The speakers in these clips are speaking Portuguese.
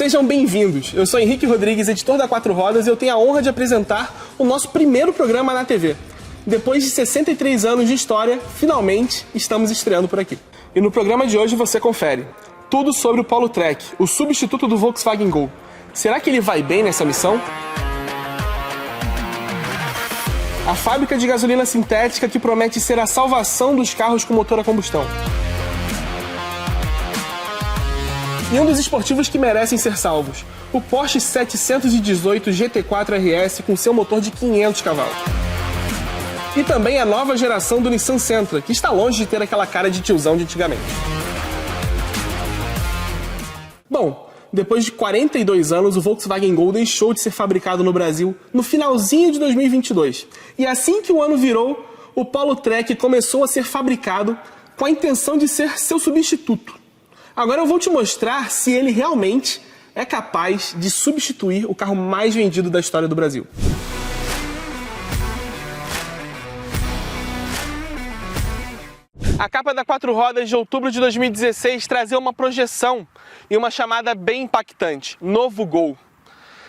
Sejam bem-vindos. Eu sou Henrique Rodrigues, editor da Quatro Rodas, e eu tenho a honra de apresentar o nosso primeiro programa na TV. Depois de 63 anos de história, finalmente estamos estreando por aqui. E no programa de hoje você confere tudo sobre o Polo Trek, o substituto do Volkswagen Gol. Será que ele vai bem nessa missão? A fábrica de gasolina sintética que promete ser a salvação dos carros com motor a combustão. E um dos esportivos que merecem ser salvos, o Porsche 718 GT4 RS com seu motor de 500 cavalos. E também a nova geração do Nissan Sentra, que está longe de ter aquela cara de tiozão de antigamente. Bom, depois de 42 anos, o Volkswagen Gol deixou de ser fabricado no Brasil no finalzinho de 2022. E assim que o ano virou, o Polo Trek começou a ser fabricado com a intenção de ser seu substituto. Agora eu vou te mostrar se ele realmente é capaz de substituir o carro mais vendido da história do Brasil. A capa da Quatro Rodas de outubro de 2016 trazia uma projeção e uma chamada bem impactante: Novo Gol.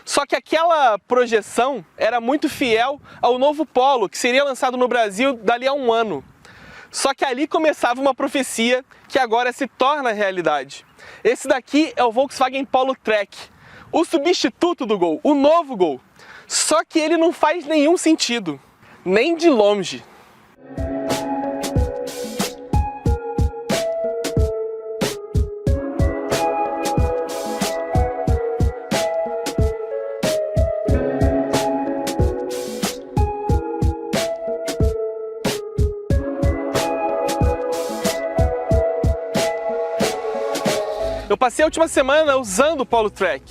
Só que aquela projeção era muito fiel ao novo Polo, que seria lançado no Brasil dali a um ano. Só que ali começava uma profecia que agora se torna realidade. Esse daqui é o Volkswagen Polo Trek, o substituto do Gol, o novo Gol. Só que ele não faz nenhum sentido, nem de longe. Eu passei a última semana usando o Polo Trek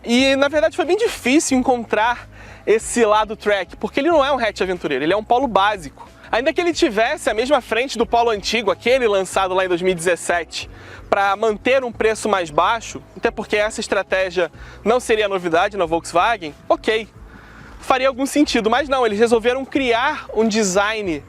e na verdade foi bem difícil encontrar esse lado Trek, porque ele não é um hatch aventureiro, ele é um Polo básico. Ainda que ele tivesse a mesma frente do Polo antigo, aquele lançado lá em 2017, para manter um preço mais baixo, até porque essa estratégia não seria novidade na Volkswagen, ok, faria algum sentido, mas não, eles resolveram criar um design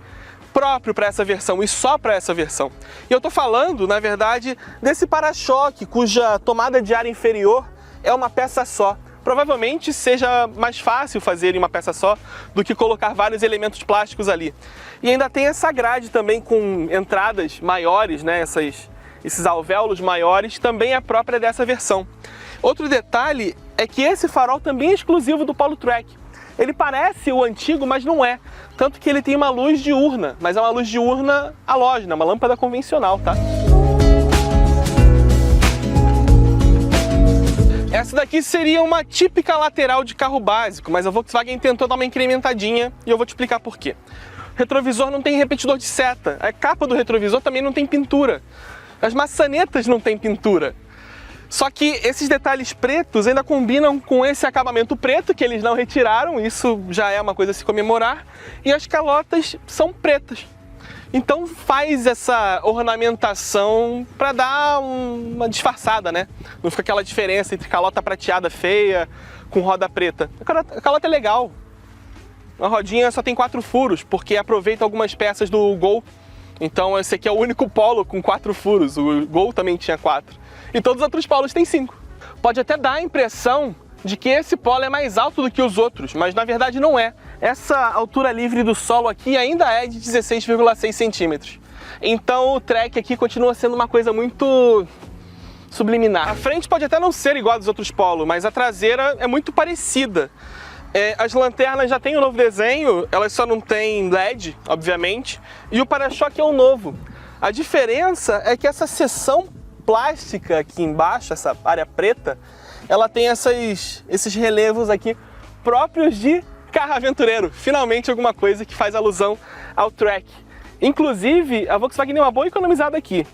próprio para essa versão e só para essa versão. E eu tô falando, na verdade, desse para-choque cuja tomada de ar inferior é uma peça só. Provavelmente seja mais fácil fazer em uma peça só do que colocar vários elementos plásticos ali. E ainda tem essa grade também com entradas maiores, né? Esses alvéolos maiores, também é própria dessa versão. Outro detalhe é que esse farol também é exclusivo do Polo Trek. Ele parece o antigo, mas não é. Tanto que ele tem uma luz diurna, mas é uma luz diurna halógena, uma lâmpada convencional, tá? Essa daqui seria uma típica lateral de carro básico, mas a Volkswagen tentou dar uma incrementadinha e eu vou te explicar por quê. O retrovisor não tem repetidor de seta, a capa do retrovisor também não tem pintura, as maçanetas não têm pintura. Só que esses detalhes pretos ainda combinam com esse acabamento preto que eles não retiraram, isso já é uma coisa a se comemorar, e as calotas são pretas. Então faz essa ornamentação para dar uma disfarçada, né? Não fica aquela diferença entre calota prateada feia com roda preta. A calota é legal. A rodinha só tem 4 furos, porque aproveita algumas peças do Gol. Então esse aqui é o único Polo com 4 furos, o Gol também tinha 4. E todos os outros Polos têm 5. Pode até dar a impressão de que esse Polo é mais alto do que os outros, mas na verdade não é. Essa altura livre do solo aqui ainda é de 16,6 centímetros. Então o Trek aqui continua sendo uma coisa muito subliminar. A frente pode até não ser igual aos outros Polos, mas a traseira é muito parecida. As lanternas já têm um novo desenho, elas só não têm LED, obviamente, e o para-choque é um novo. A diferença é que essa seção plástica aqui embaixo, essa área preta, ela tem esses relevos aqui próprios de carro aventureiro. Finalmente alguma coisa que faz alusão ao Trek. Inclusive, a Volkswagen deu uma boa economizada aqui.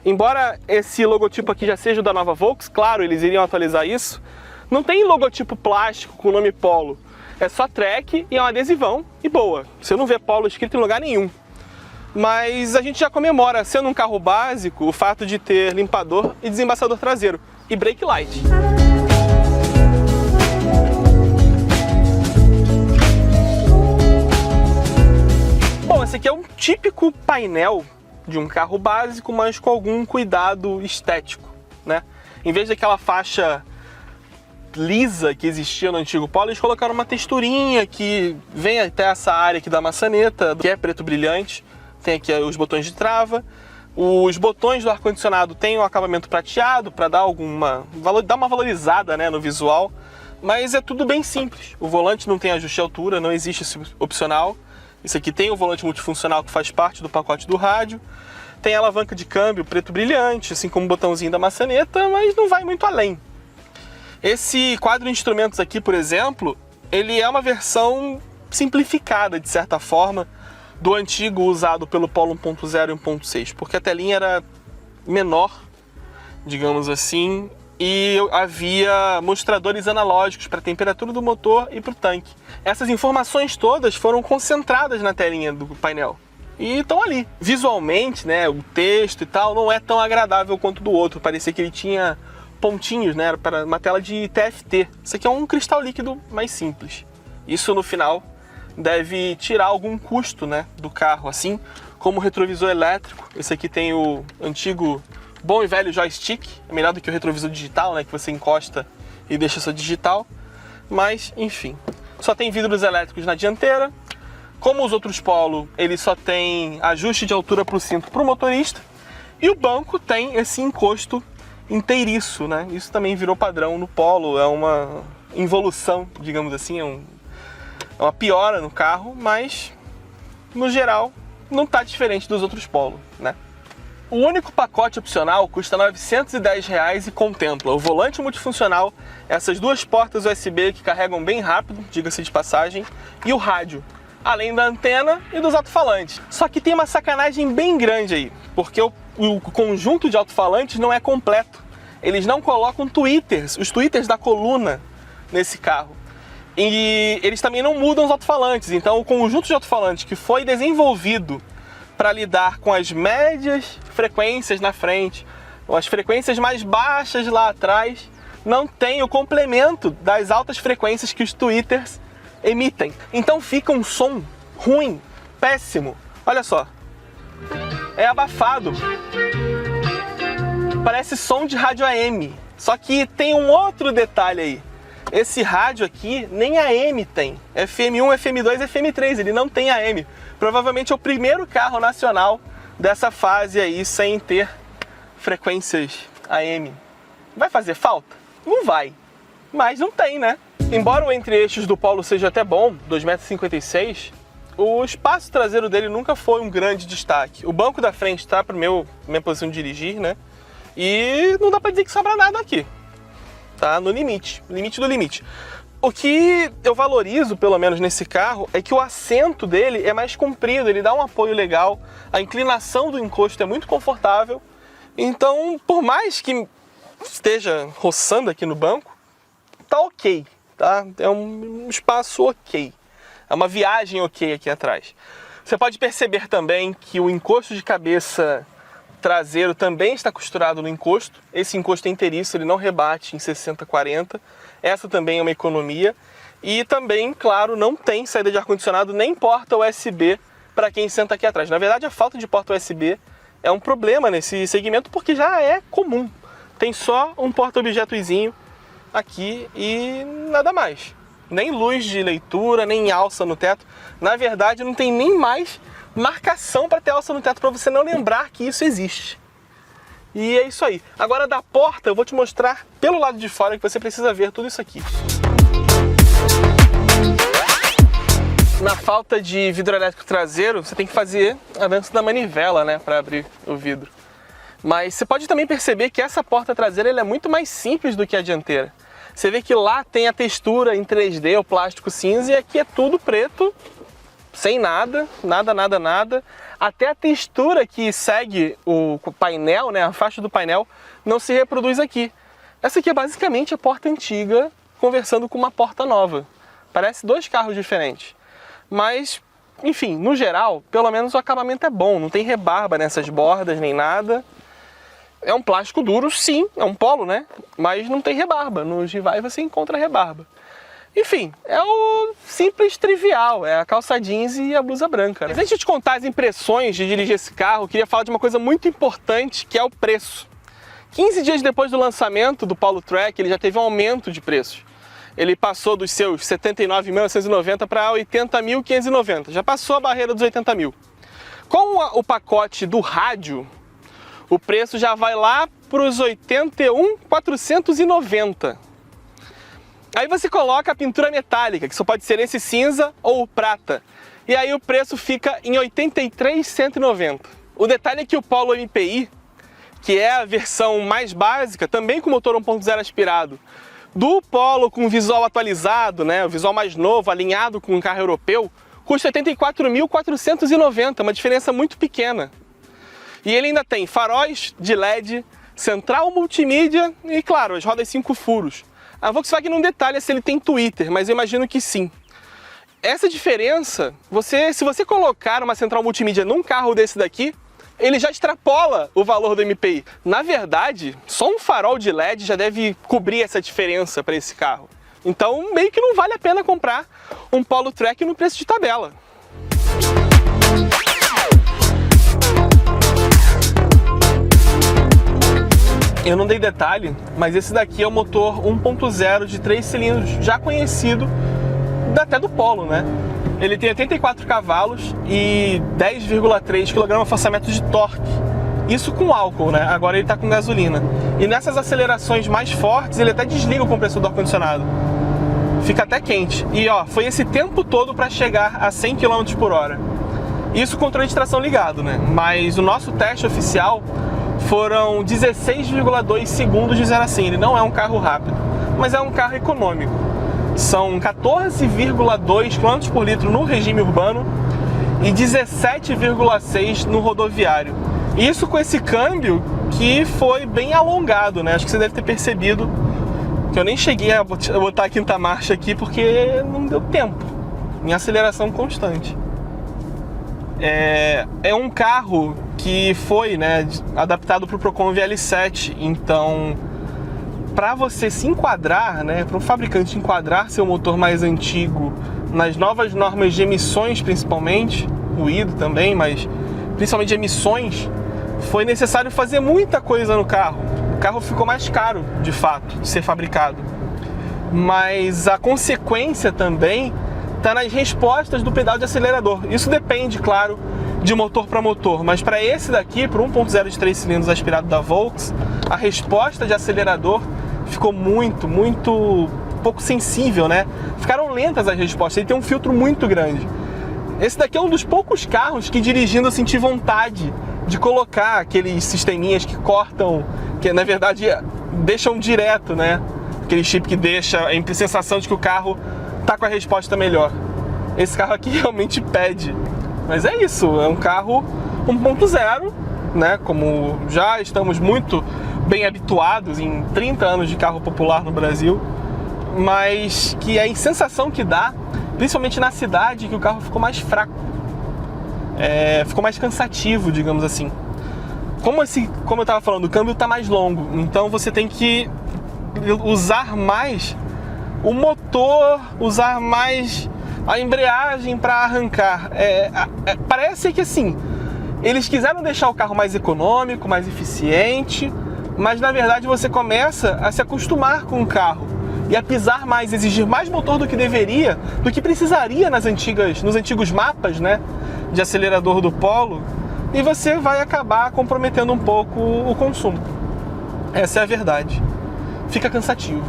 Embora esse logotipo aqui já seja o da nova Volks, claro, eles iriam atualizar isso, não tem logotipo plástico com o nome Polo. É só Trek e é um adesivão e boa. Você não vê Polo escrito em lugar nenhum. Mas a gente já comemora, sendo um carro básico, o fato de ter limpador e desembaçador traseiro e brake light. Bom, esse aqui é um típico painel de um carro básico, mas com algum cuidado estético, né? Em vez daquela faixa lisa que existia no antigo Polo, eles colocaram uma texturinha que vem até essa área aqui da maçaneta, que é preto brilhante. Tem aqui os botões de trava. Os botões do ar-condicionado têm um acabamento prateado para dar uma valorizada, né, no visual. Mas é tudo bem simples. O volante não tem ajuste de altura, não existe esse opcional. Isso aqui tem o volante multifuncional que faz parte do pacote do rádio. Tem a alavanca de câmbio preto brilhante, assim como o botãozinho da maçaneta, mas não vai muito além. Esse quadro de instrumentos aqui, por exemplo, ele é uma versão simplificada, de certa forma, do antigo usado pelo Polo 1.0 e 1.6, porque a telinha era menor, digamos assim, e havia mostradores analógicos para a temperatura do motor e para o tanque. Essas informações todas foram concentradas na telinha do painel e estão ali. Visualmente, né, o texto e tal não é tão agradável quanto do outro, parecia que ele tinha pontinhos, né, para uma tela de TFT. Isso aqui é um cristal líquido mais simples. Isso no final deve tirar algum custo, né, do carro, assim como o retrovisor elétrico. Esse aqui tem o antigo bom e velho joystick, é melhor do que o retrovisor digital, né, que você encosta e deixa só digital, mas enfim. Só tem vidros elétricos na dianteira. Como os outros Polo, ele só tem ajuste de altura para o cinto para o motorista, e o banco tem esse encosto inteiriço, né? Isso também virou padrão no Polo, é uma involução, digamos assim, é uma piora no carro, mas no geral não está diferente dos outros Polo, né? O único pacote opcional custa R$ 910 e contempla o volante multifuncional, essas duas portas USB que carregam bem rápido, diga-se de passagem, e o rádio, além da antena e dos alto-falantes. Só que tem uma sacanagem bem grande aí, porque o conjunto de alto-falantes não é completo. Eles não colocam tweeters, os tweeters da coluna nesse carro. E eles também não mudam os alto-falantes, então o conjunto de alto-falantes que foi desenvolvido para lidar com as médias frequências na frente, ou as frequências mais baixas lá atrás, não tem o complemento das altas frequências que os tweeters emitem. Então fica um som ruim, péssimo. Olha só, é abafado, parece som de rádio AM. Só que tem um outro detalhe aí. Esse rádio aqui nem AM tem, FM1, FM2, FM3, ele não tem AM. Provavelmente é o primeiro carro nacional dessa fase aí sem ter frequências AM. Vai fazer falta? Não vai, mas não tem, né? Embora o entre-eixos do Polo seja até bom, 2,56 m, o espaço traseiro dele nunca foi um grande destaque. O banco da frente está para minha posição de dirigir, né? E não dá para dizer que sobra nada aqui. Tá no limite do limite. O que eu valorizo, pelo menos nesse carro, é que o assento dele é mais comprido, ele dá um apoio legal, a inclinação do encosto é muito confortável. Então, por mais que esteja roçando aqui no banco, tá ok, tá? É um espaço ok, é uma viagem ok aqui atrás. Você pode perceber também que o encosto de cabeça traseiro também está costurado no encosto. Esse encosto é inteiriço, ele não rebate em 60/40. Essa também é uma economia. E também, claro, não tem saída de ar-condicionado nem porta USB para quem senta aqui atrás. Na verdade, a falta de porta USB é um problema nesse segmento porque já é comum. Tem só um porta-objetozinho aqui e nada mais. Nem luz de leitura, nem alça no teto. Na verdade, não tem nem mais marcação para ter alça no teto, para você não lembrar que isso existe. E é isso aí. Agora da porta eu vou te mostrar pelo lado de fora que você precisa ver tudo isso aqui. Na falta de vidro elétrico traseiro, você tem que fazer a dança da manivela, né, para abrir o vidro. Mas você pode também perceber que essa porta traseira ela é muito mais simples do que a dianteira. Você vê que lá tem a textura em 3D, o plástico cinza, e aqui é tudo preto, sem nada. Até a textura que segue o painel, né, a faixa do painel, não se reproduz aqui. Essa aqui é basicamente a porta antiga conversando com uma porta nova. Parece dois carros diferentes. Mas, enfim, no geral, pelo menos o acabamento é bom. Não tem rebarba nessas bordas nem nada. É um plástico duro, sim, é um Polo, né? Mas não tem rebarba. Nos rivais você encontra rebarba. Enfim, é o simples trivial, é a calça jeans e a blusa branca, né? Mas antes de te contar as impressões de dirigir esse carro, eu queria falar de uma coisa muito importante, que é o preço. 15 dias depois do lançamento do Polo Track, ele já teve um aumento de preços. Ele passou dos seus 79.990 para 80.590, já passou a barreira dos 80 mil. Com o pacote do rádio, o preço já vai lá para os 81.490. Aí você coloca a pintura metálica, que só pode ser esse cinza ou prata, e aí o preço fica em 83.190. O detalhe é que o Polo MPI, que é a versão mais básica, também com motor 1.0 aspirado, do Polo com visual atualizado, né, o visual mais novo, alinhado com um carro europeu, custa 84.490, uma diferença muito pequena. E ele ainda tem faróis de LED, central multimídia e, claro, as rodas 5 furos. A Volkswagen não detalha se ele tem Twitter, mas eu imagino que sim. Essa diferença, se você colocar uma central multimídia num carro desse daqui, ele já extrapola o valor do MPI. Na verdade, só um farol de LED já deve cobrir essa diferença para esse carro. Então, meio que não vale a pena comprar um Polo Track no preço de tabela. Eu não dei detalhe, mas esse daqui é o motor 1.0 de 3 cilindros, já conhecido até do Polo, né? Ele tem 84 cavalos e 10,3 kgfm de torque. Isso com álcool, né? Agora ele está com gasolina. E nessas acelerações mais fortes, ele até desliga o compressor do ar-condicionado. Fica até quente. E ó, foi esse tempo todo para chegar a 100 km por hora. Isso com controle de tração ligado, né? Mas o nosso teste oficial foram 16,2 segundos de 0 a 100. Ele não é um carro rápido, mas é um carro econômico. São 14,2 km por litro no regime urbano e 17,6 no rodoviário. Isso com esse câmbio que foi bem alongado, né? Acho que você deve ter percebido que eu nem cheguei a botar a quinta marcha aqui porque não deu tempo, em aceleração constante. É um carro que foi, né, adaptado para o Procon VL7, então para você se enquadrar, né, para o fabricante enquadrar seu motor mais antigo nas novas normas de emissões, principalmente, ruído também, mas principalmente de emissões, foi necessário fazer muita coisa no carro. O carro ficou mais caro, de fato, de ser fabricado. Mas a consequência também está nas respostas do pedal de acelerador. Isso depende, claro, de motor para motor, mas para esse daqui, para o 1.0 de 3 cilindros aspirado da Volks, a resposta de acelerador ficou muito pouco sensível, né? Ficaram lentas as respostas, ele tem um filtro muito grande. Esse daqui é um dos poucos carros que dirigindo eu senti vontade de colocar aqueles sisteminhas que cortam, que na verdade deixam direto, né? Aquele chip que deixa a sensação de que o carro tá com a resposta melhor. Esse carro aqui realmente pede. Mas é isso, é um carro 1.0, né? Como já estamos muito bem habituados em 30 anos de carro popular no Brasil, mas que a sensação que dá, principalmente na cidade, que o carro ficou mais fraco, ficou mais cansativo, digamos assim. Como eu estava falando, o câmbio está mais longo, então você tem que usar mais o motor, usar mais a embreagem para arrancar. Parece que assim, eles quiseram deixar o carro mais econômico, mais eficiente, mas na verdade você começa a se acostumar com o carro e a pisar mais, exigir mais motor do que deveria, do que precisaria nos antigos mapas, né, de acelerador do Polo, e você vai acabar comprometendo um pouco o consumo. Essa é a verdade. Fica cansativo.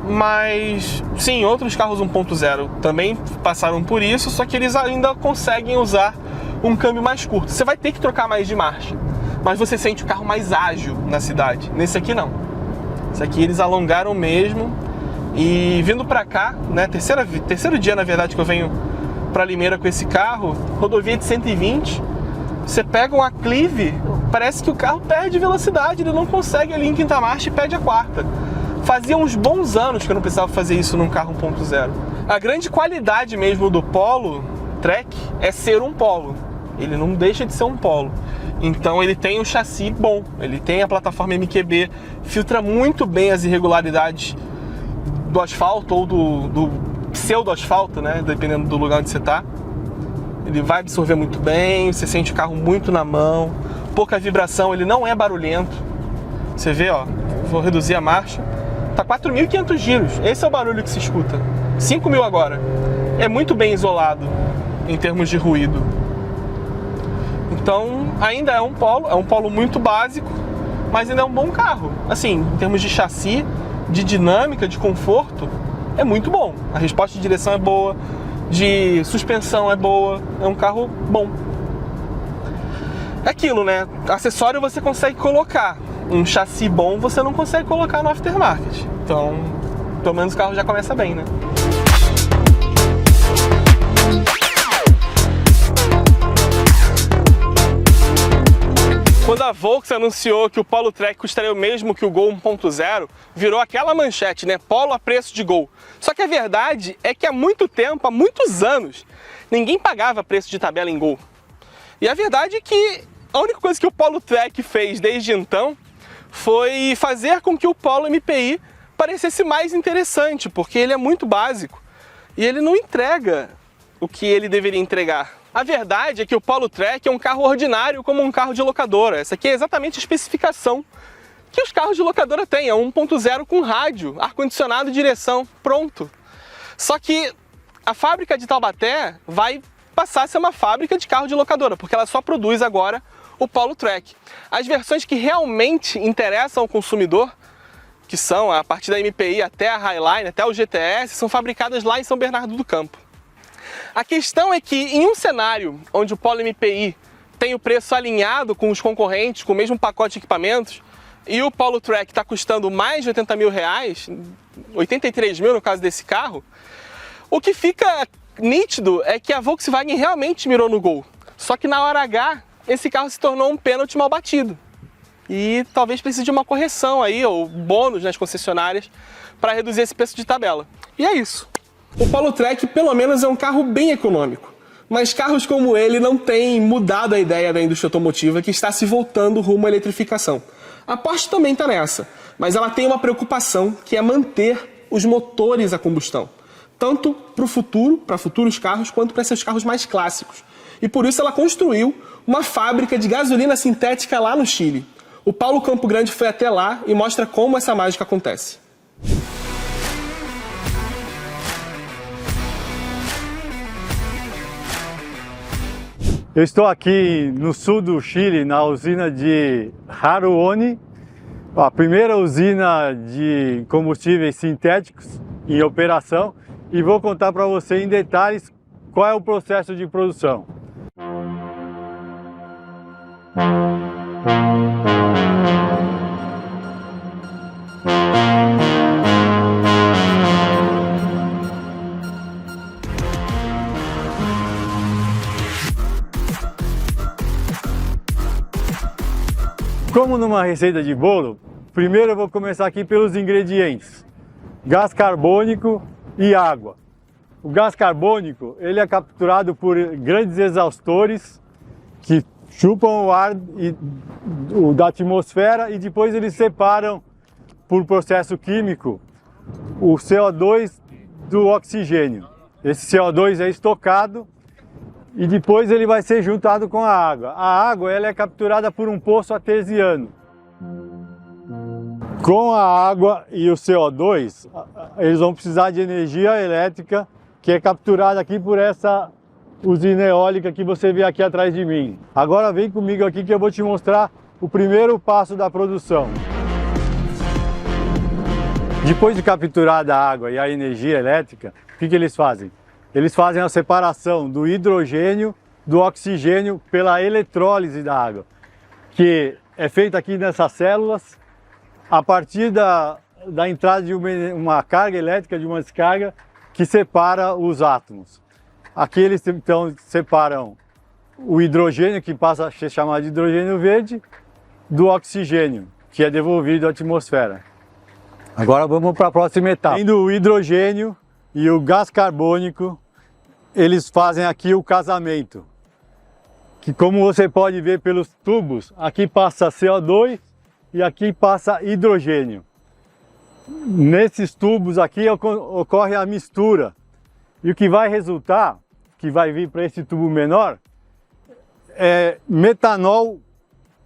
Mas sim, outros carros 1.0 também passaram por isso, só que eles ainda conseguem usar um câmbio mais curto. Você vai ter que trocar mais de marcha, mas você sente o carro mais ágil na cidade. Nesse aqui não. Esse aqui eles alongaram mesmo. E vindo pra cá, né, terceiro dia na verdade que eu venho pra Limeira com esse carro, rodovia de 120, você pega um aclive, parece que o carro perde velocidade, ele não consegue ali em quinta marcha e perde a quarta. Fazia uns bons anos que eu não precisava fazer isso num carro 1.0. A grande qualidade mesmo do Polo Track é ser um Polo. Ele não deixa de ser um Polo. Então ele tem um chassi bom, ele tem a plataforma MQB, filtra muito bem as irregularidades do asfalto ou do pseudo-asfalto, né? Dependendo do lugar onde você está. Ele vai absorver muito bem, você sente o carro muito na mão, pouca vibração, ele não é barulhento. Você vê, ó, vou reduzir a marcha. Tá 4.500 giros, esse é o barulho que se escuta. 5.000 agora. É muito bem isolado em termos de ruído. Então, ainda é um polo muito básico, mas ainda é um bom carro. Assim, em termos de chassi, de dinâmica, de conforto, é muito bom. A resposta de direção é boa, de suspensão é boa, é um carro bom. É aquilo, né? Acessório você consegue colocar, um chassi bom você não consegue colocar no aftermarket. Então, pelo menos o carro já começa bem, né? Quando a Volkswagen anunciou que o Polo Track custaria o mesmo que o Gol 1.0, virou aquela manchete, né? Polo a preço de Gol. Só que a verdade é que há muito tempo, há muitos anos, ninguém pagava preço de tabela em Gol. E a verdade é que a única coisa que o Polo Track fez desde então foi fazer com que o Polo MPI parecesse mais interessante, porque ele é muito básico e ele não entrega o que ele deveria entregar. A verdade é que o Polo Track é um carro ordinário como um carro de locadora. Essa aqui é exatamente a especificação que os carros de locadora têm. É 1.0 com rádio, ar-condicionado, direção, pronto. Só que a fábrica de Taubaté vai passar a ser uma fábrica de carro de locadora, porque ela só produz agora o Polo Track. As versões que realmente interessam ao consumidor, que são a partir da MPI até a Highline, até o GTS, são fabricadas lá em São Bernardo do Campo. A questão é que em um cenário onde o Polo MPI tem o preço alinhado com os concorrentes, com o mesmo pacote de equipamentos, e o Polo Track está custando mais de 80 mil reais, 83 mil no caso desse carro, o que fica nítido é que a Volkswagen realmente mirou no Gol. Só que na hora H, esse carro se tornou um pênalti mal batido. E talvez precise de uma correção aí, ou bônus nas concessionárias, para reduzir esse preço de tabela. E é isso. O Polo Track, pelo menos, é um carro bem econômico. Mas carros como ele não têm mudado a ideia da indústria automotiva, que está se voltando rumo à eletrificação. A Porsche também está nessa, mas ela tem uma preocupação, que é manter os motores a combustão. Tanto para o futuro, para futuros carros, quanto para seus carros mais clássicos. E por isso ela construiu uma fábrica de gasolina sintética lá no Chile. O Paulo Campo Grande foi até lá e mostra como essa mágica acontece. Eu estou aqui no sul do Chile, na usina de Haruoni, a primeira usina de combustíveis sintéticos em operação, e vou contar para você em detalhes qual é o processo de produção. Como numa receita de bolo, primeiro eu vou começar aqui pelos ingredientes: gás carbônico e água. O gás carbônico ele é capturado por grandes exaustores que chupam o ar da atmosfera e depois eles separam por processo químico o CO2 do oxigênio. Esse CO2 é estocado e depois ele vai ser juntado com a água. A água ela é capturada por um poço artesiano. Com a água e o CO2, eles vão precisar de energia elétrica, que é capturada aqui por essa usina eólica que você vê aqui atrás de mim. Agora vem comigo aqui que eu vou te mostrar o primeiro passo da produção. Depois de capturada a água e a energia elétrica, o que eles fazem? Eles fazem a separação do hidrogênio do oxigênio pela eletrólise da água, que é feita aqui nessas células a partir da entrada de uma carga elétrica, de uma descarga, que separa os átomos. Aqui eles então separam o hidrogênio, que passa a ser chamado de hidrogênio verde, do oxigênio, que é devolvido à atmosfera. Agora vamos para a próxima etapa. Tendo o hidrogênio e o gás carbônico, eles fazem aqui o casamento, que como você pode ver pelos tubos, aqui passa CO2 e aqui passa hidrogênio. Nesses tubos aqui ocorre a mistura, e o que vai resultar, que vai vir para esse tubo menor, é metanol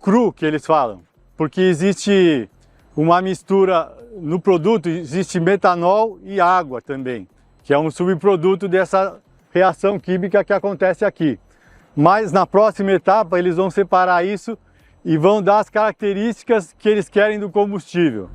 cru, que eles falam, porque existe uma mistura no produto, existe metanol e água também, que é um subproduto dessa reação química que acontece aqui. Mas na próxima etapa eles vão separar isso e vão dar as características que eles querem do combustível.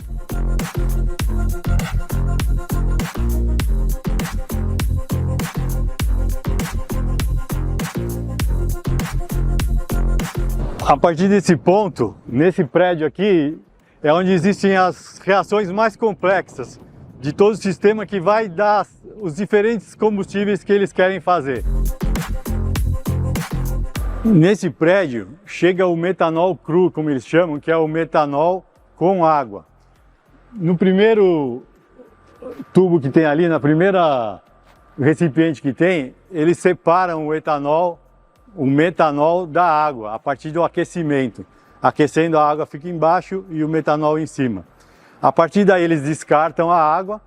A partir desse ponto, nesse prédio aqui, é onde existem as reações mais complexas de todo o sistema que vai dar os diferentes combustíveis que eles querem fazer. Nesse prédio chega o metanol cru, como eles chamam, que é o metanol com água. No primeiro tubo que tem ali, na primeira recipiente que tem, eles separam o metanol da água a partir do aquecimento. Aquecendo, a água fica embaixo e o metanol em cima. A partir daí eles descartam a água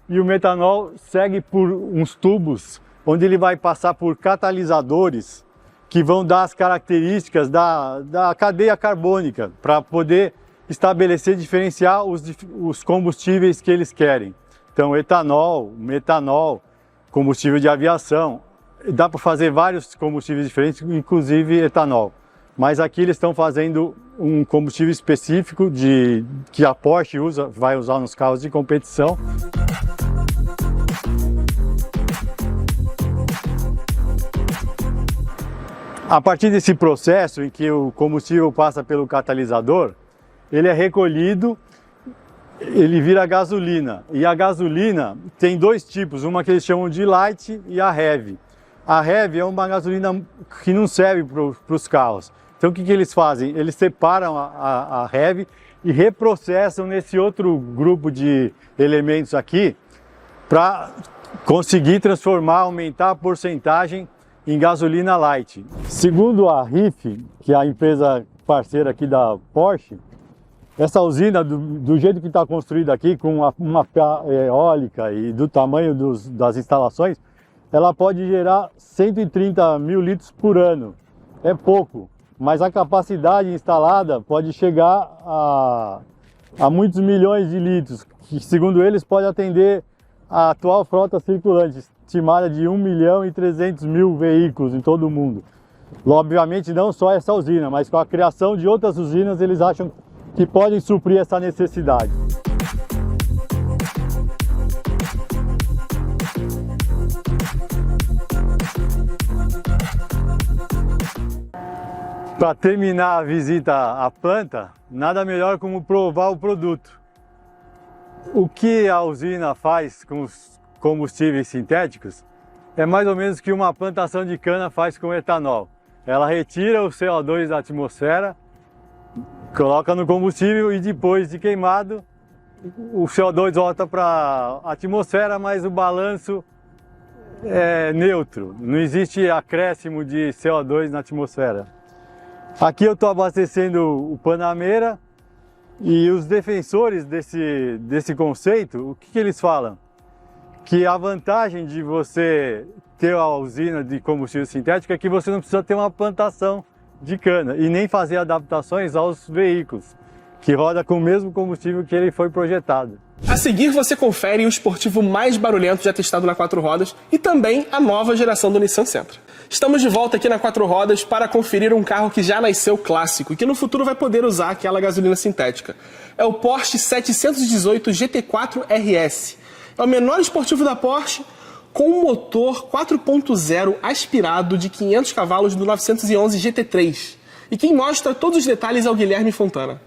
e o metanol segue por uns tubos onde ele vai passar por catalisadores que vão dar as características da cadeia carbônica para poder estabelecer, diferenciar os combustíveis que eles querem. Então, etanol, metanol, combustível de aviação, dá para fazer vários combustíveis diferentes, inclusive etanol. Mas aqui eles estão fazendo um combustível específico que a Porsche vai usar nos carros de competição. A partir desse processo em que o combustível passa pelo catalisador, ele é recolhido, ele vira gasolina. E a gasolina tem dois tipos, uma que eles chamam de light e a heavy. A heavy é uma gasolina que não serve para os carros. Então o que eles fazem? Eles separam a heavy e reprocessam nesse outro grupo de elementos aqui para conseguir transformar, aumentar a porcentagem em gasolina light. Segundo a RIF, que é a empresa parceira aqui da Porsche, essa usina, do jeito que está construída aqui, com uma eólica e do tamanho das instalações, ela pode gerar 130 mil litros por ano. É pouco, mas a capacidade instalada pode chegar a muitos milhões de litros, que segundo eles pode atender a atual frota circulante, estimada de 1.300.000 veículos em todo o mundo. Obviamente não só essa usina, mas com a criação de outras usinas eles acham que podem suprir essa necessidade. Para terminar a visita à planta, nada melhor como provar o produto. O que a usina faz com os combustíveis sintéticos é mais ou menos o que uma plantação de cana faz com etanol. Ela retira o CO2 da atmosfera, coloca no combustível e depois de queimado, o CO2 volta para a atmosfera, mas o balanço é neutro. Não existe acréscimo de CO2 na atmosfera. Aqui eu estou abastecendo o Panamera e os defensores desse conceito, o que eles falam? Que a vantagem de você ter a usina de combustível sintético é que você não precisa ter uma plantação de cana e nem fazer adaptações aos veículos, que roda com o mesmo combustível que ele foi projetado. A seguir você confere o esportivo mais barulhento já testado na 4 rodas e também a nova geração do Nissan Sentra. Estamos de volta aqui na 4 rodas para conferir um carro que já nasceu clássico e que no futuro vai poder usar aquela gasolina sintética. É o Porsche 718 GT4 RS. É o menor esportivo da Porsche com um motor 4.0 aspirado de 500 cavalos do 911 GT3. E quem mostra todos os detalhes é o Guilherme Fontana.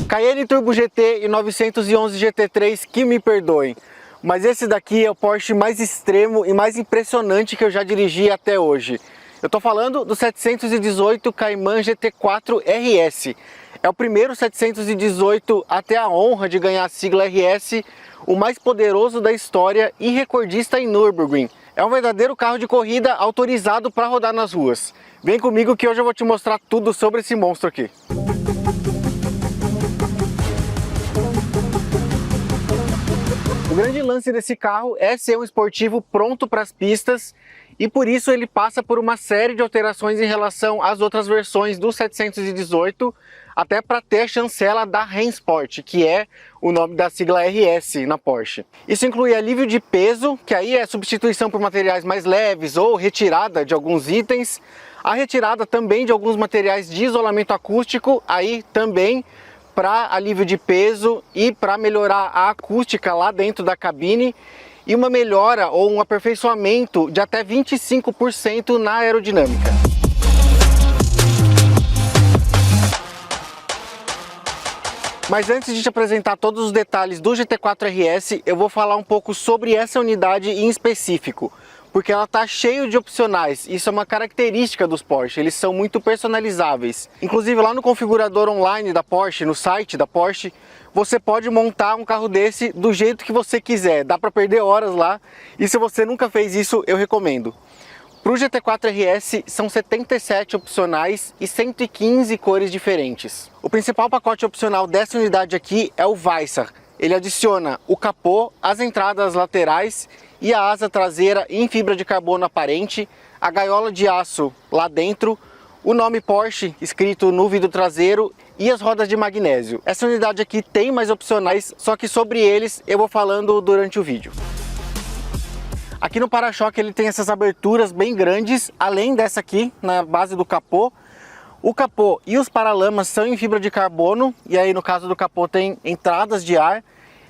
Cayenne Turbo GT e 911 GT3 que me perdoem, mas esse daqui é o Porsche mais extremo e mais impressionante que eu já dirigi até hoje. Eu tô falando do 718 Cayman GT4 RS. É o primeiro 718 a ter a honra de ganhar a sigla RS, o mais poderoso da história e recordista em Nürburgring. É um verdadeiro carro de corrida autorizado para rodar nas ruas. Vem comigo que hoje eu vou te mostrar tudo sobre esse monstro aqui. O grande lance desse carro é ser um esportivo pronto para as pistas e por isso ele passa por uma série de alterações em relação às outras versões do 718, até para ter a chancela da Rennsport, que é o nome da sigla RS na Porsche. Isso inclui alívio de peso, que aí é substituição por materiais mais leves ou retirada de alguns itens, a retirada também de alguns materiais de isolamento acústico, aí também para alívio de peso e para melhorar a acústica lá dentro da cabine, e uma melhora ou um aperfeiçoamento de até 25% na aerodinâmica. Mas antes de te apresentar todos os detalhes do GT4 RS, eu vou falar um pouco sobre essa unidade em específico, porque ela está cheio de opcionais. Isso é uma característica dos Porsche, eles são muito personalizáveis. Inclusive lá no configurador online da Porsche, no site da Porsche, você pode montar um carro desse do jeito que você quiser, dá para perder horas lá, e se você nunca fez isso, eu recomendo. Para o GT4 RS são 77 opcionais e 115 cores diferentes. O principal pacote opcional dessa unidade aqui é o Weissach. Ele adiciona o capô, as entradas laterais e a asa traseira em fibra de carbono aparente, a gaiola de aço lá dentro, o nome Porsche escrito no vidro traseiro e as rodas de magnésio. Essa unidade aqui tem mais opcionais, só que sobre eles eu vou falando durante o vídeo. Aqui no para-choque ele tem essas aberturas bem grandes, além dessa aqui na base do capô. O capô e os paralamas são em fibra de carbono, e aí no caso do capô tem entradas de ar,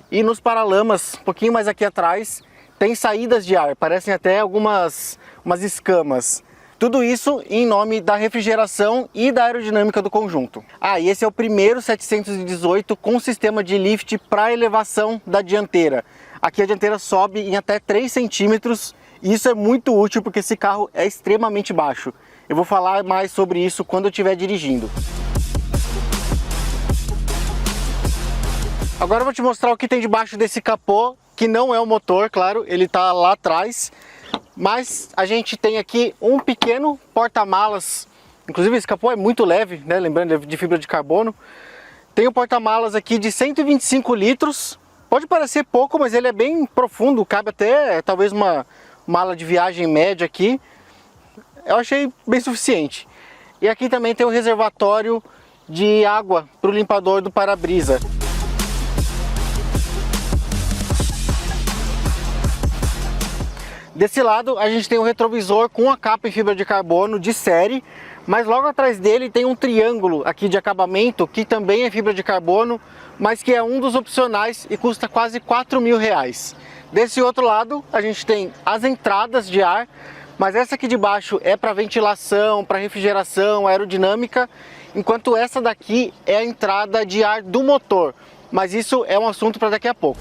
e nos paralamas, um pouquinho mais aqui atrás, tem saídas de ar, parecem até algumas escamas. Tudo isso em nome da refrigeração e da aerodinâmica do conjunto. E esse é o primeiro 718 com sistema de lift para elevação da dianteira. Aqui a dianteira sobe em até 3 centímetros, e isso é muito útil porque esse carro é extremamente baixo. Eu vou falar mais sobre isso quando eu estiver dirigindo. Agora eu vou te mostrar o que tem debaixo desse capô, que não é o motor, claro, ele está lá atrás. Mas a gente tem aqui um pequeno porta-malas, inclusive esse capô é muito leve, né? Lembrando, de fibra de carbono. Tem um porta-malas aqui de 125 litros, pode parecer pouco, mas ele é bem profundo, cabe até talvez uma mala de viagem média aqui. Eu achei bem suficiente. E aqui também tem o reservatório de água para o limpador do para-brisa. Desse lado a gente tem o retrovisor com a capa em fibra de carbono de série, mas logo atrás dele tem um triângulo aqui de acabamento que também é fibra de carbono, mas que é um dos opcionais e custa quase R$4.000. Desse outro lado a gente tem as entradas de ar, mas essa aqui de baixo é para ventilação, para refrigeração, aerodinâmica, enquanto essa daqui é a entrada de ar do motor, mas isso é um assunto para daqui a pouco.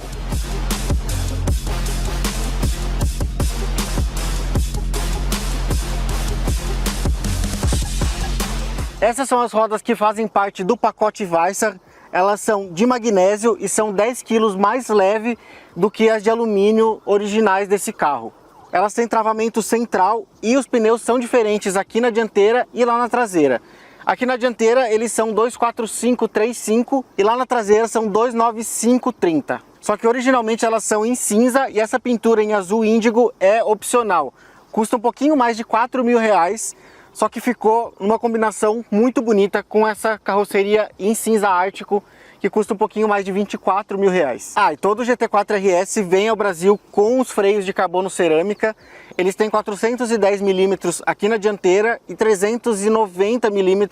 Essas são as rodas que fazem parte do pacote Weissach. Elas são de magnésio e são 10 kg mais leve do que as de alumínio originais desse carro. Elas têm travamento central e os pneus são diferentes aqui na dianteira e lá na traseira. Aqui na dianteira eles são 245/35 e lá na traseira são 295/30. Só que originalmente elas são em cinza e essa pintura em azul índigo é opcional. Custa um pouquinho mais de R$4.000. Só que ficou uma combinação muito bonita com essa carroceria em cinza ártico, que custa um pouquinho mais de R$24.000. E todo o GT4 RS vem ao Brasil com os freios de carbono cerâmica. Eles têm 410 mm aqui na dianteira e 390 mm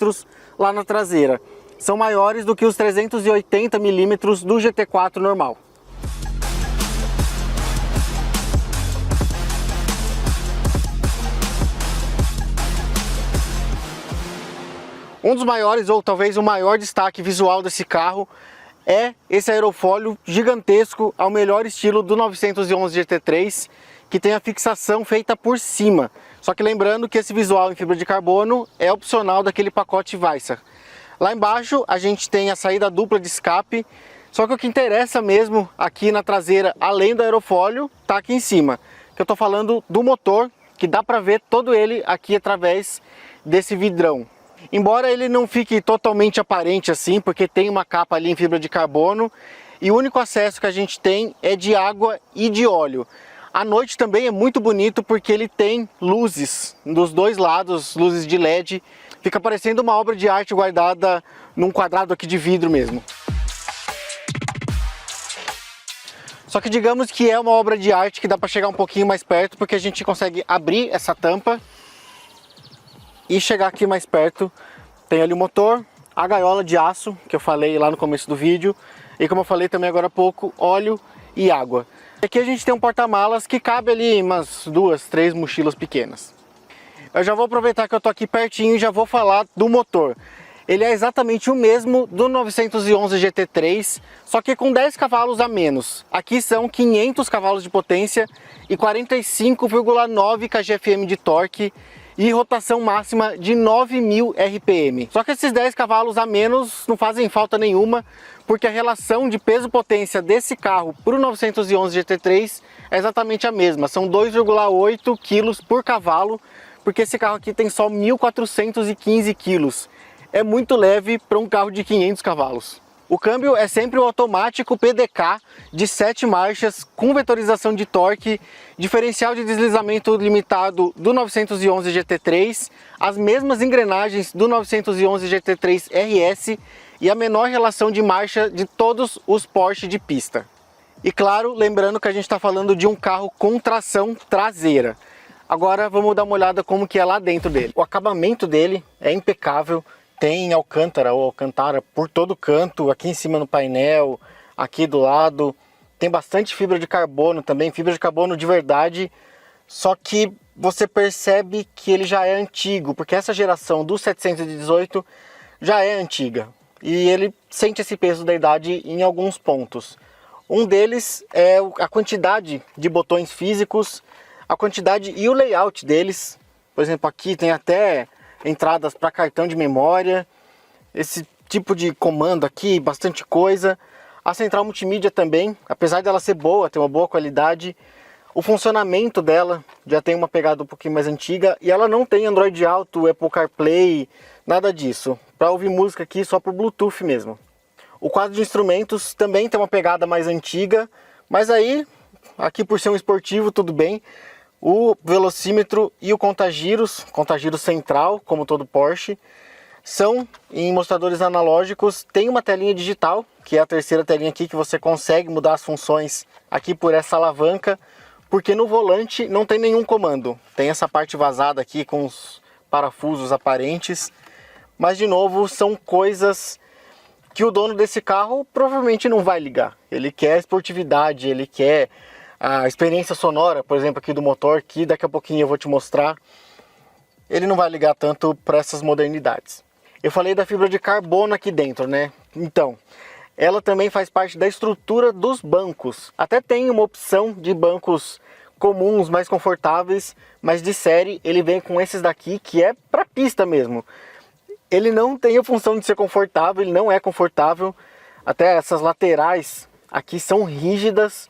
lá na traseira. São maiores do que os 380 mm do GT4 normal. Um dos maiores, ou talvez o maior destaque visual desse carro é esse aerofólio gigantesco ao melhor estilo do 911 GT3, que tem a fixação feita por cima. Só que lembrando que esse visual em fibra de carbono é opcional daquele pacote Weissach. Lá embaixo a gente tem a saída dupla de escape, só que o que interessa mesmo aqui na traseira, além do aerofólio, tá aqui em cima. Que eu tô falando do motor, que dá para ver todo ele aqui através desse vidrão. Embora ele não fique totalmente aparente assim, porque tem uma capa ali em fibra de carbono, e o único acesso que a gente tem é de água e de óleo. À noite também é muito bonito porque ele tem luzes dos dois lados, luzes de LED. Fica parecendo uma obra de arte guardada num quadrado aqui de vidro mesmo. Só que digamos que é uma obra de arte que dá para chegar um pouquinho mais perto, porque a gente consegue abrir essa tampa e chegar aqui mais perto. Tem ali o motor, a gaiola de aço, que eu falei lá no começo do vídeo, e como eu falei também agora há pouco, óleo e água. Aqui a gente tem um porta-malas que cabe ali umas 2, 3 mochilas pequenas. Eu já vou aproveitar que eu tô aqui pertinho e já vou falar do motor. Ele é exatamente o mesmo do 911 GT3, só que com 10 cavalos a menos. Aqui são 500 cavalos de potência e 45,9 kgfm de torque e rotação máxima de 9.000 RPM. Só que esses 10 cavalos a menos não fazem falta nenhuma, porque a relação de peso-potência desse carro para o 911 GT3 é exatamente a mesma. São 2,8 kg por cavalo, porque esse carro aqui tem só 1.415 kg. É muito leve para um carro de 500 cavalos. O câmbio é sempre o automático PDK de 7 marchas com vetorização de torque, diferencial de deslizamento limitado do 911 GT3, as mesmas engrenagens do 911 GT3 RS e a menor relação de marcha de todos os Porsche de pista. E claro, lembrando que a gente está falando de um carro com tração traseira. Agora vamos dar uma olhada como que é lá dentro dele. O acabamento dele é impecável. Tem alcântara ou alcantara por todo canto, aqui em cima no painel, aqui do lado. Tem bastante fibra de carbono também, fibra de carbono de verdade. Só que você percebe que ele já é antigo, porque essa geração do 718 já é antiga. E ele sente esse peso da idade em alguns pontos. Um deles é a quantidade de botões físicos, a quantidade e o layout deles. Por exemplo, aqui tem até entradas para cartão de memória, esse tipo de comando aqui, bastante coisa. A central multimídia também, apesar dela ser boa, ter uma boa qualidade, o funcionamento dela já tem uma pegada um pouquinho mais antiga e ela não tem Android Auto, Apple CarPlay, nada disso. Para ouvir música aqui só por Bluetooth mesmo. O quadro de instrumentos também tem uma pegada mais antiga, mas aí, aqui por ser um esportivo, tudo bem. O velocímetro e o contagiros central, como todo Porsche, são em mostradores analógicos. Tem uma telinha digital, que é a terceira telinha aqui, que você consegue mudar as funções aqui por essa alavanca, porque no volante não tem nenhum comando. Tem essa parte vazada aqui com os parafusos aparentes, mas de novo são coisas que o dono desse carro provavelmente não vai ligar. Ele quer esportividade, ele quer a experiência sonora, por exemplo, aqui do motor, que daqui a pouquinho eu vou te mostrar. Ele não vai ligar tanto para essas modernidades. Eu falei da fibra de carbono aqui dentro, né? Então, ela também faz parte da estrutura dos bancos. Até tem uma opção de bancos comuns, mais confortáveis, mas de série ele vem com esses daqui, que é para pista mesmo. Ele não tem a função de ser confortável, ele não é confortável. Até essas laterais aqui são rígidas.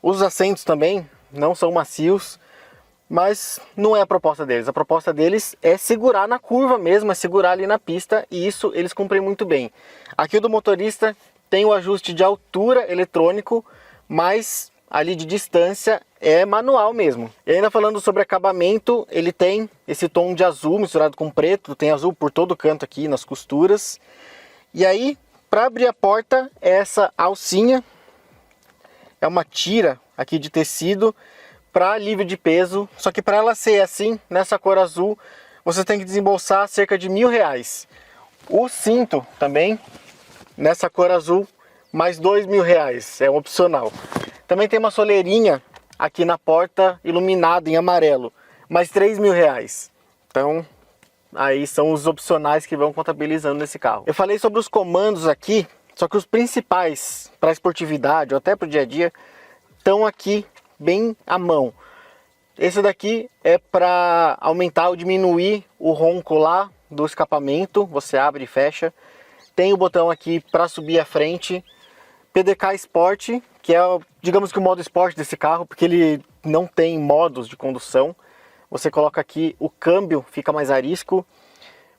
Os assentos também não são macios, mas não é a proposta deles. A proposta deles é segurar na curva mesmo, é segurar ali na pista, e isso eles cumprem muito bem. Aqui o do motorista tem o ajuste de altura eletrônico, mas ali de distância é manual mesmo. E ainda falando sobre acabamento, ele tem esse tom de azul misturado com preto, tem azul por todo canto aqui nas costuras. E aí, para abrir a porta, é essa alcinha. É uma tira aqui de tecido para alívio de peso, só que para ela ser assim, nessa cor azul, você tem que desembolsar cerca de R$1.000. O cinto também, nessa cor azul, mais R$2.000, é um opcional. Também tem uma soleirinha aqui na porta, iluminada em amarelo, mais R$3.000. Então, aí são os opcionais que vão contabilizando nesse carro. Eu falei sobre os comandos aqui, só que os principais para esportividade ou até para o dia a dia estão aqui bem à mão. Esse daqui é para aumentar ou diminuir o ronco lá do escapamento, você abre e fecha. Tem o botão aqui para subir a frente. PDK Sport, que é, digamos que o modo esporte desse carro, porque ele não tem modos de condução. Você coloca aqui, o câmbio fica mais arisco.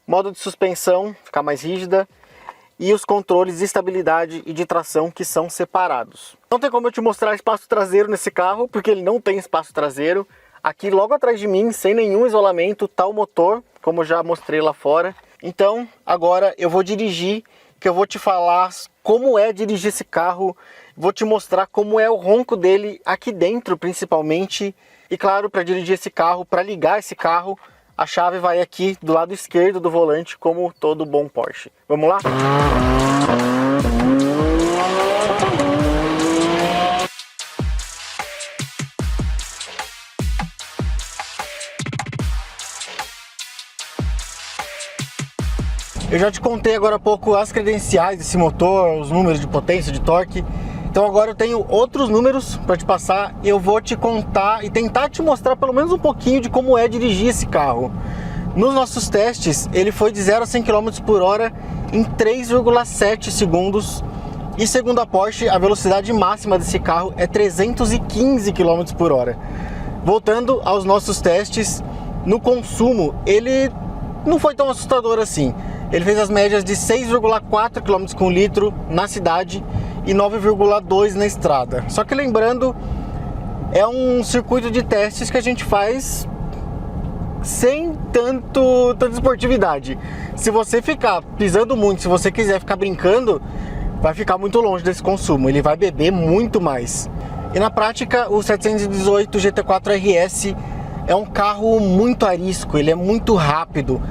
Modo de suspensão, fica mais rígida. e os controles de estabilidade e de tração que são separados. Não tem como eu te mostrar espaço traseiro nesse carro, porque ele não tem espaço traseiro. Aqui logo atrás de mim, sem nenhum isolamento, tá o motor, como eu já mostrei lá fora. Então agora eu vou dirigir, que eu vou te falar como é dirigir esse carro, vou te mostrar como é o ronco dele aqui dentro principalmente. E claro, para dirigir esse carro, para ligar esse carro, a chave vai aqui do lado esquerdo do volante, como todo bom Porsche. Vamos lá? Eu já te contei agora há pouco as credenciais desse motor, os números de potência, de torque. Então agora eu tenho outros números para te passar. Eu vou te contar e tentar te mostrar pelo menos um pouquinho de como é dirigir esse carro. Nos nossos testes, ele foi de 0 a 100 km por hora em 3,7 segundos. E segundo a Porsche, a velocidade máxima desse carro é 315 km por hora. Voltando aos nossos testes, no consumo, ele não foi tão assustador assim. Ele fez as médias de 6,4 km com litro na cidade e 9,2 na estrada. Só que lembrando, é um circuito de testes que a gente faz sem tanta esportividade. Se você ficar pisando muito, se você quiser ficar brincando, vai ficar muito longe desse consumo. Ele vai beber muito mais. E na prática, o 718 GT4 RS é um carro muito arisco, ele é muito rápido.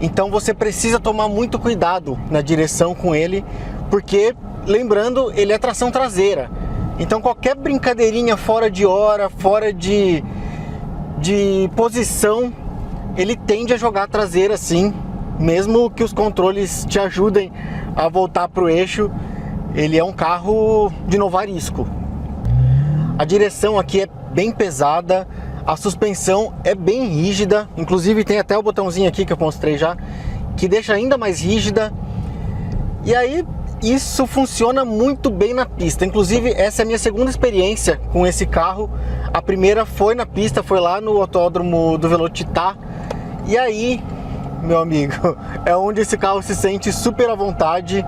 Então você precisa tomar muito cuidado na direção com ele, porque, lembrando, ele é tração traseira. Então qualquer brincadeirinha fora de hora, fora de posição, ele tende a jogar a traseira sim. Mesmo que os controles te ajudem a voltar para o eixo, ele é um carro de novo arisco. A direção aqui é bem pesada, a suspensão é bem rígida, inclusive tem até o botãozinho aqui que eu mostrei já, que deixa ainda mais rígida. E aí isso funciona muito bem na pista. Inclusive essa é a minha segunda experiência com esse carro. A primeira foi na pista, foi lá no autódromo do Velocitar. E aí, meu amigo, é onde esse carro se sente super à vontade.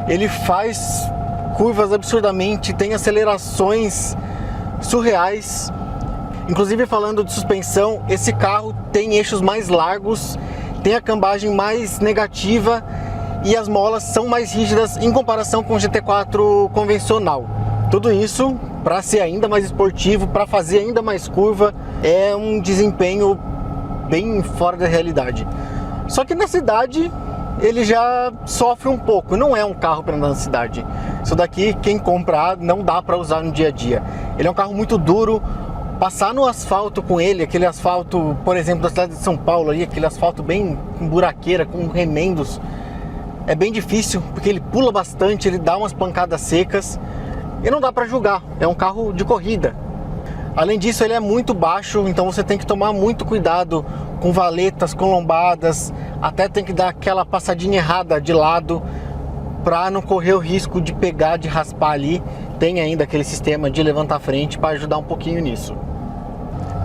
Ele faz curvas absurdamente, tem acelerações surreais. Inclusive, falando de suspensão, esse carro tem eixos mais largos, tem a cambagem mais negativa e as molas são mais rígidas em comparação com o GT4 convencional. Tudo isso para ser ainda mais esportivo, para fazer ainda mais curva, é um desempenho bem fora da realidade. Só que na cidade ele já sofre um pouco, não é um carro para andar na cidade. Isso daqui, quem comprar, não dá para usar no dia a dia. Ele é um carro muito duro. Passar no asfalto com ele, aquele asfalto, por exemplo, da cidade de São Paulo, ali, aquele asfalto bem com buraqueira, com remendos, é bem difícil, porque ele pula bastante, ele dá umas pancadas secas e não dá para julgar, é um carro de corrida. Além disso, ele é muito baixo, então você tem que tomar muito cuidado com valetas, com lombadas, até tem que dar aquela passadinha errada de lado para não correr o risco de pegar, de raspar ali. Tem ainda aquele sistema de levantar a frente para ajudar um pouquinho nisso.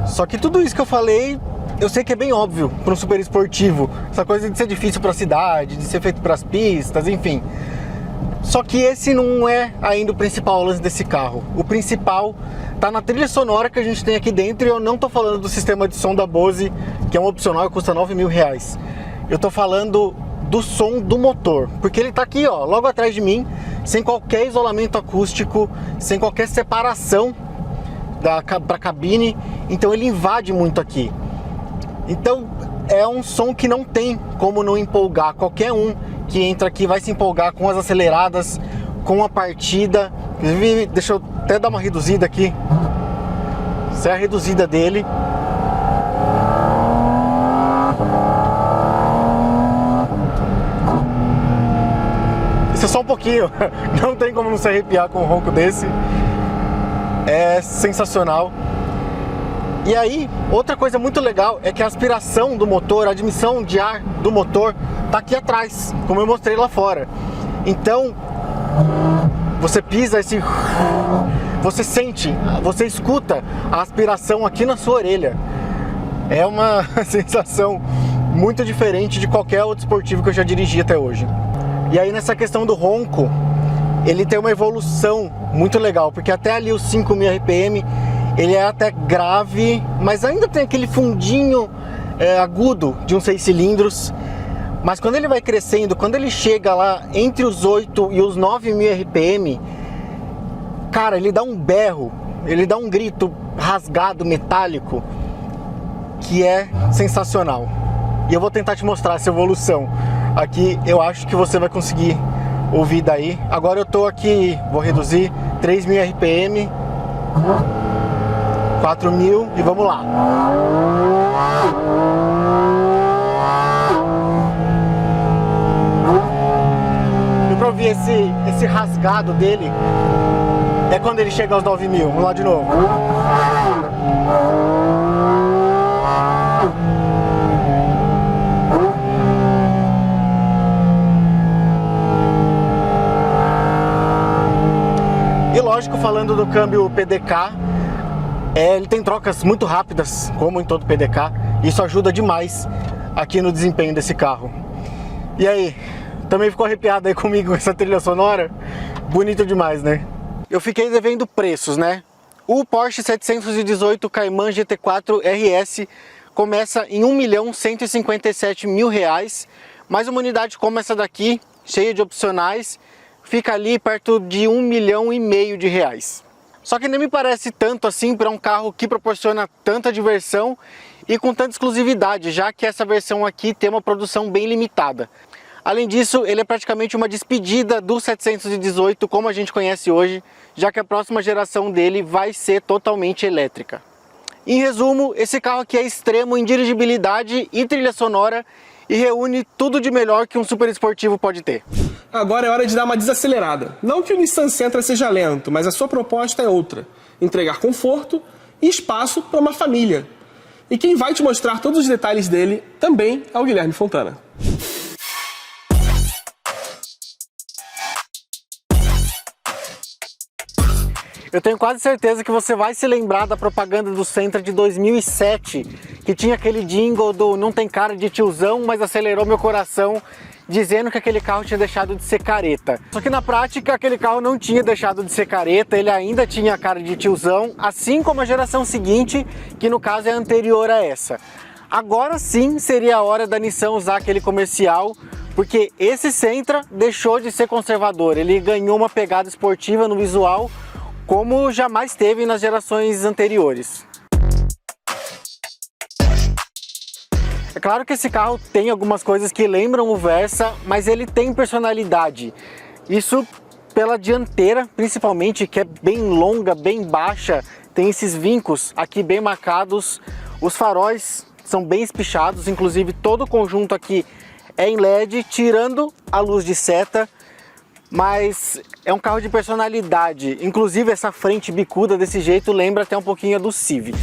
Só que tudo isso que eu falei, eu sei que é bem óbvio para um super esportivo. Essa coisa de ser difícil para a cidade, de ser feito para as pistas, enfim. Só que esse não é ainda o principal lance desse carro. O principal tá na trilha sonora que a gente tem aqui dentro, e eu não tô falando do sistema de som da Bose, que é um opcional e custa R$9.000. Eu tô falando do som do motor, porque ele tá aqui, ó, logo atrás de mim, sem qualquer isolamento acústico, sem qualquer separação para a cabine, então ele invade muito aqui. Então é um som que não tem como não empolgar. Qualquer um que entra aqui vai se empolgar com as aceleradas, com a partida. Inclusive, deixa eu até dar uma reduzida aqui. Essa é a reduzida dele. Isso é só um pouquinho, não tem como não se arrepiar com um ronco desse. É sensacional. E aí, outra coisa muito legal é que a aspiração do motor, a admissão de ar do motor tá aqui atrás, como eu mostrei lá fora. Então, você pisa esse... você sente, você escuta a aspiração aqui na sua orelha. É uma sensação muito diferente de qualquer outro esportivo que eu já dirigi até hoje. E aí nessa questão do ronco, ele tem uma evolução muito legal, porque até ali os 5.000 RPM, ele é até grave, mas ainda tem aquele fundinho agudo de uns 6 cilindros. Mas quando ele vai crescendo, quando ele chega lá entre os 8 e os 9.000 RPM, cara, ele dá um berro, ele dá um grito rasgado, metálico, que é sensacional. E eu vou tentar te mostrar essa evolução. Aqui eu acho que você vai conseguir ouvir daí. Agora eu tô aqui, vou reduzir, 3.000 RPM, 4.000 e vamos lá. Deu pra ouvir esse rasgado dele? É quando ele chega aos 9.000. Vamos lá de novo. E lógico, falando do câmbio PDK, ele tem trocas muito rápidas, como em todo PDK. Isso ajuda demais aqui no desempenho desse carro. E aí, também ficou arrepiado aí comigo com essa trilha sonora? Bonito demais, né? Eu fiquei devendo preços, né? O Porsche 718 Cayman GT4 RS começa em R$1.157.000, mas uma unidade como essa daqui, cheia de opcionais, fica ali perto de R$1,5 milhão de reais. Só que nem me parece tanto assim para um carro que proporciona tanta diversão e com tanta exclusividade, já que essa versão aqui tem uma produção bem limitada. Além disso, ele é praticamente uma despedida do 718 como a gente conhece hoje, já que a próxima geração dele vai ser totalmente elétrica. Em resumo, esse carro aqui é extremo em dirigibilidade e trilha sonora e reúne tudo de melhor que um super esportivo pode ter. Agora é hora de dar uma desacelerada. Não que o Nissan Sentra seja lento, mas a sua proposta é outra. Entregar conforto e espaço para uma família. E quem vai te mostrar todos os detalhes dele também é o Guilherme Fontana. Eu tenho quase certeza que você vai se lembrar da propaganda do Sentra de 2007, que tinha aquele jingle do "não tem cara de tiozão, mas acelerou meu coração", dizendo que aquele carro tinha deixado de ser careta. Só que na prática aquele carro não tinha deixado de ser careta, ele ainda tinha a cara de tiozão, assim como a geração seguinte, que no caso é anterior a essa. Agora sim seria a hora da Nissan usar aquele comercial, porque esse Sentra deixou de ser conservador, ele ganhou uma pegada esportiva no visual, como jamais teve nas gerações anteriores. É claro que esse carro tem algumas coisas que lembram o Versa, mas ele tem personalidade. Isso pela dianteira, principalmente, que é bem longa, bem baixa, tem esses vincos aqui bem marcados. Os faróis são bem espichados, inclusive todo o conjunto aqui é em LED, tirando a luz de seta. Mas é um carro de personalidade, inclusive essa frente bicuda desse jeito lembra até um pouquinho a do Civic.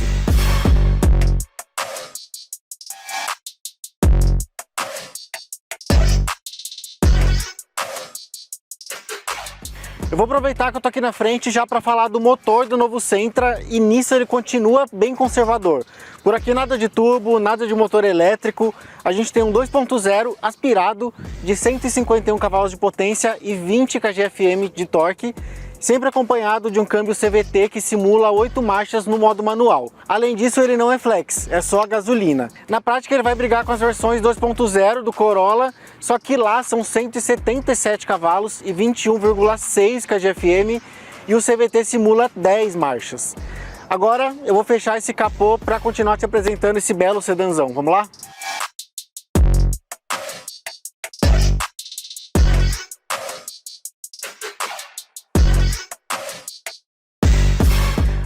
Eu vou aproveitar que eu tô aqui na frente já para falar do motor do novo Sentra, e nisso ele continua bem conservador. Por aqui nada de turbo, nada de motor elétrico, a gente tem um 2.0 aspirado de 151 cavalos de potência e 20 kgfm de torque, sempre acompanhado de um câmbio CVT que simula 8 marchas no modo manual. Além disso, ele não é flex, é só a gasolina. Na prática ele vai brigar com as versões 2.0 do Corolla, só que lá são 177 cavalos e 21,6 kgfm e o CVT simula 10 marchas. Agora eu vou fechar esse capô para continuar te apresentando esse belo sedanzão. Vamos lá?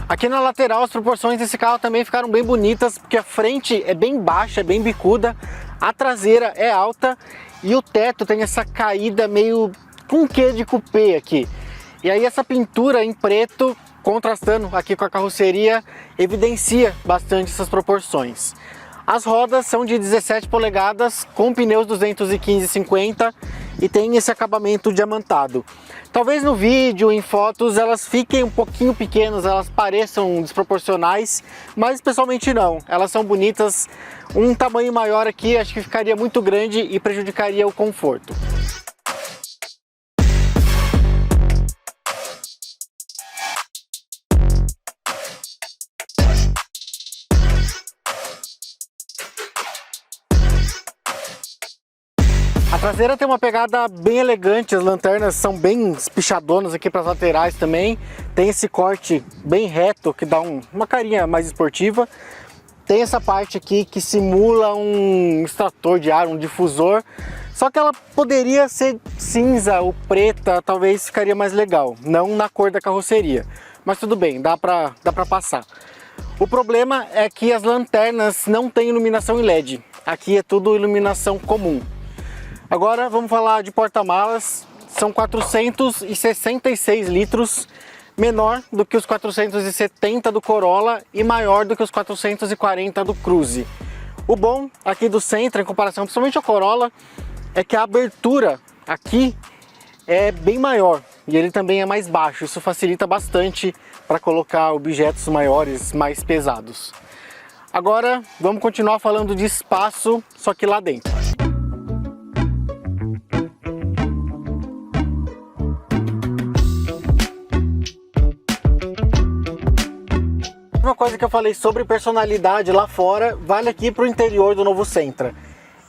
Aqui na lateral as proporções desse carro também ficaram bem bonitas, porque a frente é bem baixa, é bem bicuda, a traseira é alta e o teto tem essa caída meio com quê de cupê aqui. E aí essa pintura em preto, contrastando aqui com a carroceria, evidencia bastante essas proporções. As rodas são de 17 polegadas com pneus 215/50 e tem esse acabamento diamantado. Talvez no vídeo, em fotos, elas fiquem um pouquinho pequenas, elas pareçam desproporcionais, mas pessoalmente não. Elas são bonitas, um tamanho maior aqui acho que ficaria muito grande e prejudicaria o conforto. traseira tem uma pegada bem elegante, as lanternas são bem espichadonas aqui para as laterais também. Tem esse corte bem reto que dá uma carinha mais esportiva. Tem essa parte aqui que simula um extrator de ar, um difusor. Só que ela poderia ser cinza ou preta, talvez ficaria mais legal. Não na cor da carroceria. Mas tudo bem, dá pra passar. O problema é que as lanternas não têm iluminação em LED. Aqui é tudo iluminação comum. Agora vamos falar de porta-malas. São 466 litros, menor do que os 470 do Corolla e maior do que os 440 do Cruze. O bom aqui do Sentra, em comparação principalmente ao Corolla, é que a abertura aqui é bem maior e ele também é mais baixo. Isso facilita bastante para colocar objetos maiores, mais pesados. Agora vamos continuar falando de espaço, só que lá dentro. Uma coisa que eu falei sobre personalidade lá fora, vale aqui para o interior do novo Sentra.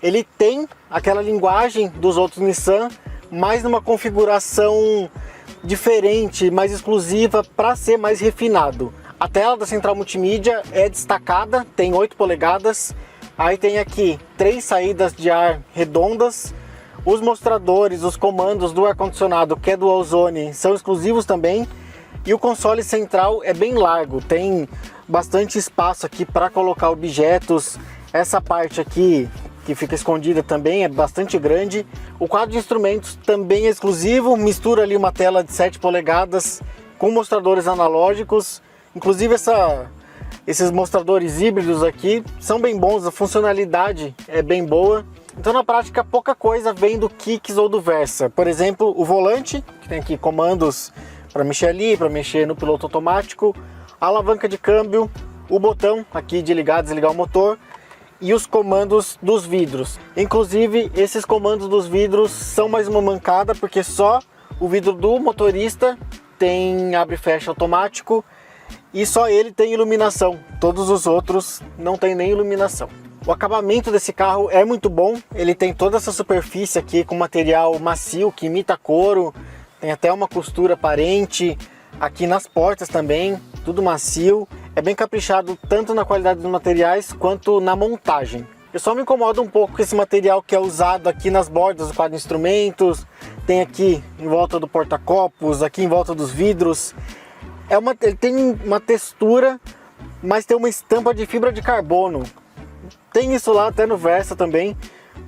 Ele tem aquela linguagem dos outros Nissan, mas numa configuração diferente, mais exclusiva, para ser mais refinado. A tela da central multimídia é destacada, tem 8 polegadas. Aí tem aqui 3 saídas de ar redondas. Os mostradores, os comandos do ar-condicionado, que é Dual Zone, são exclusivos também. E o console central é bem largo, tem bastante espaço aqui para colocar objetos. Essa parte aqui, que fica escondida também, é bastante grande. O quadro de instrumentos também é exclusivo, mistura ali uma tela de 7 polegadas com mostradores analógicos. Inclusive esses mostradores híbridos aqui são bem bons, a funcionalidade é bem boa. Então na prática pouca coisa vem do Kicks ou do Versa. Por exemplo, o volante, que tem aqui comandos para mexer ali, para mexer no piloto automático, a alavanca de câmbio, o botão aqui de ligar e desligar o motor e os comandos dos vidros. Inclusive esses comandos dos vidros são mais uma mancada, porque só o vidro do motorista tem abre e fecha automático e só ele tem iluminação, todos os outros não tem nem iluminação. O acabamento desse carro é muito bom, ele tem toda essa superfície aqui com material macio que imita couro. Tem até uma costura aparente, aqui nas portas também, tudo macio. É bem caprichado tanto na qualidade dos materiais quanto na montagem. Eu só me incomodo um pouco com esse material que é usado aqui nas bordas do quadro de instrumentos. Tem aqui em volta do porta-copos, aqui em volta dos vidros. Ele tem uma textura, mas tem uma estampa de fibra de carbono. Tem isso lá até no Versa também.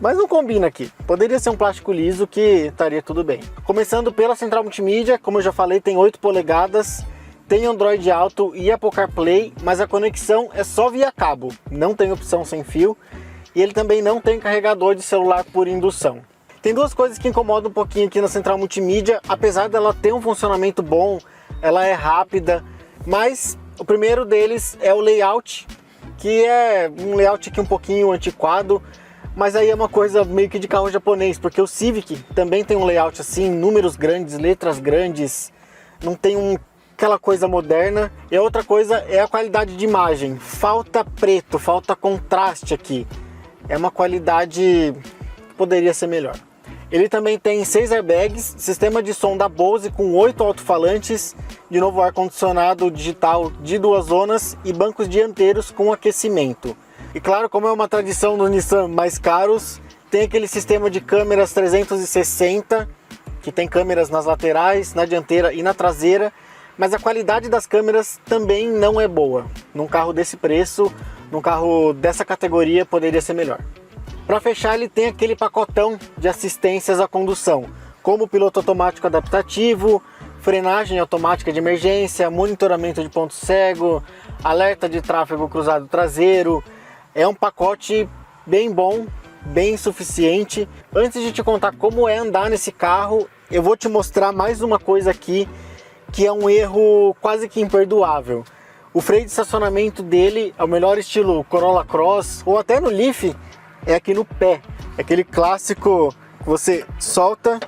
Mas não combina aqui, poderia ser um plástico liso que estaria tudo bem. Começando pela central multimídia, como eu já falei, tem 8 polegadas, tem Android Auto e Apple CarPlay, mas a conexão é só via cabo, não tem opção sem fio, e ele também não tem carregador de celular por indução. Tem duas coisas que incomodam um pouquinho aqui na central multimídia, apesar dela ter um funcionamento bom, ela é rápida, mas o primeiro deles é o layout, que é um layout aqui um pouquinho antiquado. Mas aí é uma coisa meio que de carro japonês, porque o Civic também tem um layout assim, números grandes, letras grandes, não tem aquela coisa moderna. E a outra coisa é a qualidade de imagem, falta preto, falta contraste aqui, é uma qualidade que poderia ser melhor. Ele também tem 6 airbags, sistema de som da Bose com 8 alto-falantes, de novo ar-condicionado digital de 2 zonas e bancos dianteiros com aquecimento. E claro, como é uma tradição do Nissan mais caros, tem aquele sistema de câmeras 360, que tem câmeras nas laterais, na dianteira e na traseira, mas a qualidade das câmeras também não é boa. Num carro desse preço, num carro dessa categoria, poderia ser melhor. Para fechar, ele tem aquele pacotão de assistências à condução, como piloto automático adaptativo, frenagem automática de emergência, monitoramento de ponto cego, alerta de tráfego cruzado traseiro. É um pacote bem bom, bem suficiente. Antes de te contar como é andar nesse carro, eu vou te mostrar mais uma coisa aqui que é um erro quase que imperdoável. O freio de estacionamento dele é o melhor estilo Corolla Cross ou até no Leaf, é aqui no pé. É aquele clássico que você solta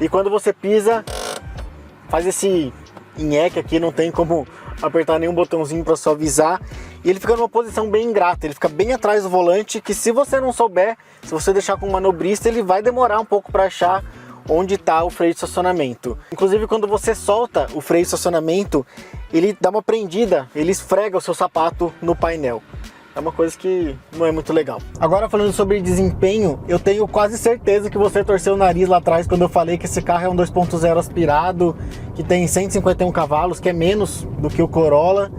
e quando você pisa faz esse nheque aqui, não tem como apertar nenhum botãozinho para suavizar. E ele fica numa posição bem ingrata, ele fica bem atrás do volante, que se você não souber, se você deixar com o manobrista, ele vai demorar um pouco para achar onde está o freio de estacionamento. Inclusive, quando você solta o freio de estacionamento, ele dá uma prendida, ele esfrega o seu sapato no painel. É uma coisa que não é muito legal. Agora, falando sobre desempenho, eu tenho quase certeza que você torceu o nariz lá atrás quando eu falei que esse carro é um 2.0 aspirado, que tem 151 cavalos, que é menos do que o Corolla,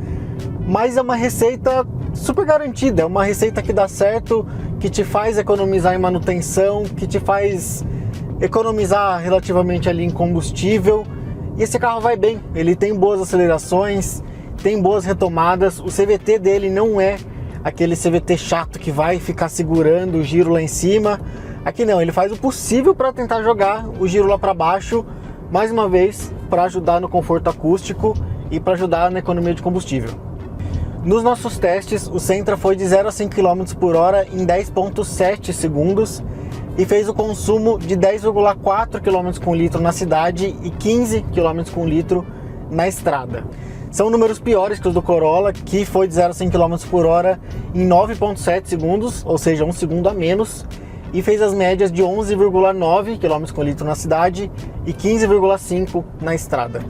mas é uma receita super garantida, é uma receita que dá certo, que te faz economizar em manutenção, que te faz economizar relativamente ali em combustível, e esse carro vai bem, ele tem boas acelerações, tem boas retomadas, o CVT dele não é aquele CVT chato que vai ficar segurando o giro lá em cima. Aqui não, ele faz o possível para tentar jogar o giro lá para baixo, mais uma vez, para ajudar no conforto acústico e para ajudar na economia de combustível. Nos nossos testes, o Sentra foi de 0 a 100 km por hora em 10.7 segundos e fez o consumo de 10,4 km com litro na cidade e 15 km com litro na estrada. São números piores que os do Corolla, que foi de 0 a 100 km por hora em 9,7 segundos, ou seja, 1 segundo a menos, e fez as médias de 11,9 km com litro na cidade e 15,5 na estrada.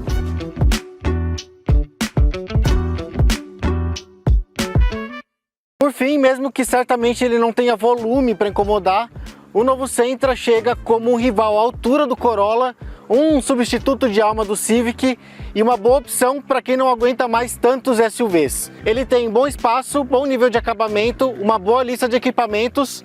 Por fim, mesmo que certamente ele não tenha volume para incomodar, o novo Sentra chega como um rival à altura do Corolla, um substituto de alma do Civic e uma boa opção para quem não aguenta mais tantos SUVs. Ele tem bom espaço, bom nível de acabamento, uma boa lista de equipamentos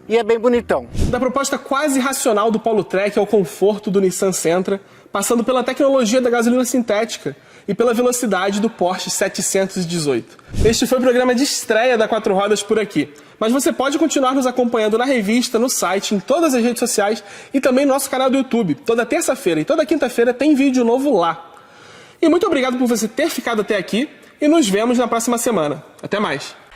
e é bem bonitão. Da proposta quase racional do Polo Trek ao conforto do Nissan Sentra, passando pela tecnologia da gasolina sintética e pela velocidade do Porsche 718. Este foi o programa de estreia da Quatro Rodas por aqui. Mas você pode continuar nos acompanhando na revista, no site, em todas as redes sociais e também no nosso canal do YouTube. Toda terça-feira e toda quinta-feira tem vídeo novo lá. E muito obrigado por você ter ficado até aqui e nos vemos na próxima semana. Até mais!